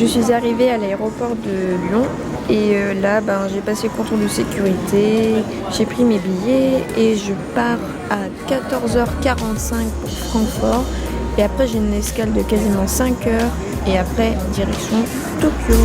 Je suis arrivée à l'aéroport de Lyon et là j'ai passé le contrôle de sécurité, j'ai pris mes billets et je pars à 14h45 pour Francfort et après j'ai une escale de quasiment 5 heures et après direction Tokyo.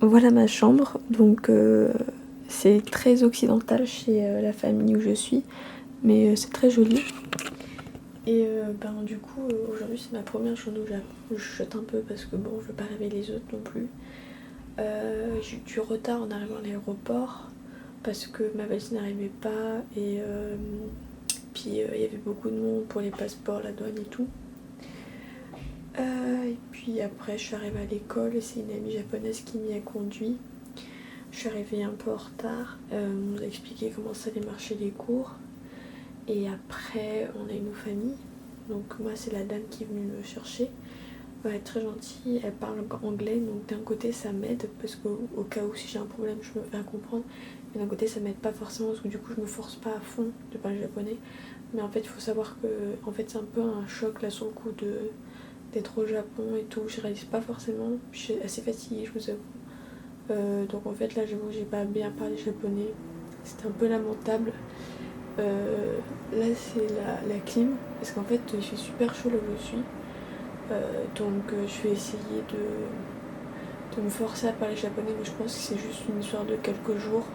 Voilà ma chambre, donc c'est très occidental chez la famille où je suis, mais c'est très joli. Et du coup aujourd'hui c'est ma première journée au Japon, je chuchote un peu parce que bon je veux pas réveiller les autres non plus. J'ai eu du retard en arrivant à l'aéroport parce que ma valise n'arrivait pas et puis il y avait beaucoup de monde pour les passeports, la douane et tout. Et puis après je suis arrivée à l'école et c'est une amie japonaise qui m'y a conduit. Je suis arrivée un peu en retard, on nous a expliqué comment ça allait marcher les cours. Et après on a une famille, donc moi c'est la dame qui est venue me chercher. Elle est très gentille, elle parle anglais, donc d'un côté ça m'aide parce qu'au cas où si j'ai un problème je me fais comprendre. Mais d'un côté ça m'aide pas forcément parce que du coup je me force pas à fond de parler japonais. Mais en fait il faut savoir que c'est un peu un choc là sur le coup d'être au Japon et tout, je réalise pas forcément, je suis assez fatiguée je vous avoue. Donc en fait là j'avoue que j'ai pas bien parlé japonais, c'était un peu lamentable. Là c'est la clim, parce qu'en fait il fait super chaud là où je suis. Donc je vais essayer de me forcer à parler japonais, mais je pense que c'est juste une histoire de quelques jours.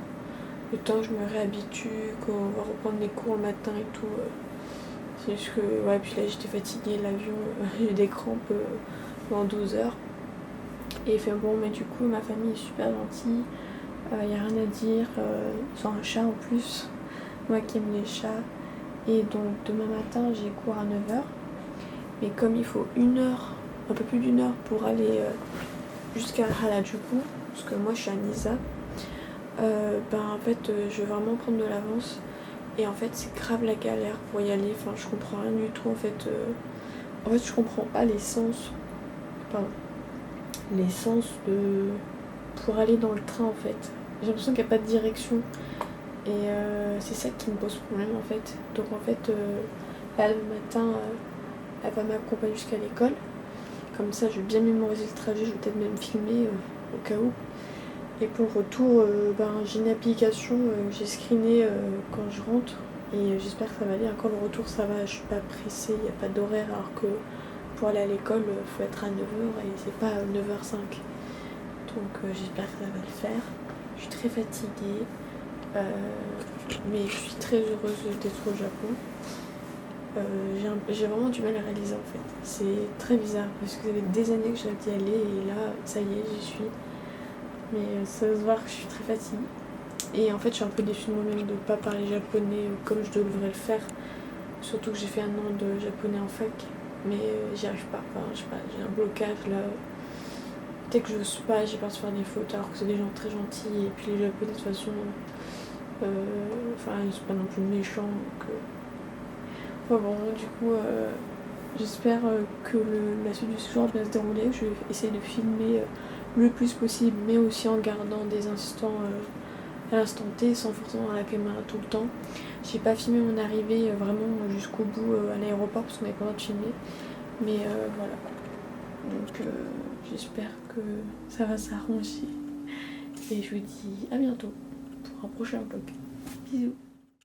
Le temps que je me réhabitue, qu'on va reprendre les cours le matin et tout. C'est juste que, ouais, puis là j'étais fatiguée, l'avion, j'ai eu des crampes pendant 12 heures. Et fait bon, mais du coup ma famille est super gentille, y a rien à dire, ils ont un chat en plus, moi qui aime les chats. Et donc demain matin j'ai cours à 9 heures. Mais comme il faut une heure, un peu plus d'une heure pour aller jusqu'à Harajuku, parce que moi je suis à Nisa, en fait je vais vraiment prendre de l'avance. Et en fait c'est grave la galère pour y aller, enfin je comprends rien du tout en fait. Je comprends pas l'essence pour aller dans le train en fait. J'ai l'impression qu'il n'y a pas de direction. Et c'est ça qui me pose problème en fait. Donc en fait là le matin elle va m'accompagner jusqu'à l'école. Comme ça je vais bien mémoriser le trajet, je vais peut-être même filmer au cas où. Et pour le retour, j'ai une application que j'ai screenée quand je rentre. Et j'espère que ça va aller. Encore le retour ça va, je suis pas pressée, il n'y a pas d'horaire. Alors que pour aller à l'école, il faut être à 9h et c'est pas 9h05. Donc j'espère que ça va le faire. Je suis très fatiguée. Mais je suis très heureuse d'être au Japon. J'ai vraiment du mal à réaliser en fait. C'est très bizarre parce que ça fait des années que j'ai hâte d'y aller et là ça y est j'y suis. Mais ça va se voir que je suis très fatiguée. Et en fait je suis un peu déçue de moi-même de ne pas parler japonais comme je devrais le faire. Surtout que j'ai fait 1 an de japonais en fac. Mais j'y arrive pas. Enfin je sais pas, j'ai un blocage là. Peut-être que je n'ose pas, j'ai peur de faire des fautes alors que c'est des gens très gentils. Et puis les japonais de toute façon, ils sont pas non plus méchants. Donc, du coup j'espère que la suite du séjour va se dérouler. Je vais essayer de filmer le plus possible, mais aussi en gardant des instants à l'instant T sans forcément avoir la caméra tout le temps. J'ai pas filmé mon arrivée vraiment jusqu'au bout à l'aéroport parce qu'on n'avait pas le droit de filmer. Mais voilà. Donc j'espère que ça va s'arranger. Et je vous dis à bientôt pour un prochain vlog. Bisous.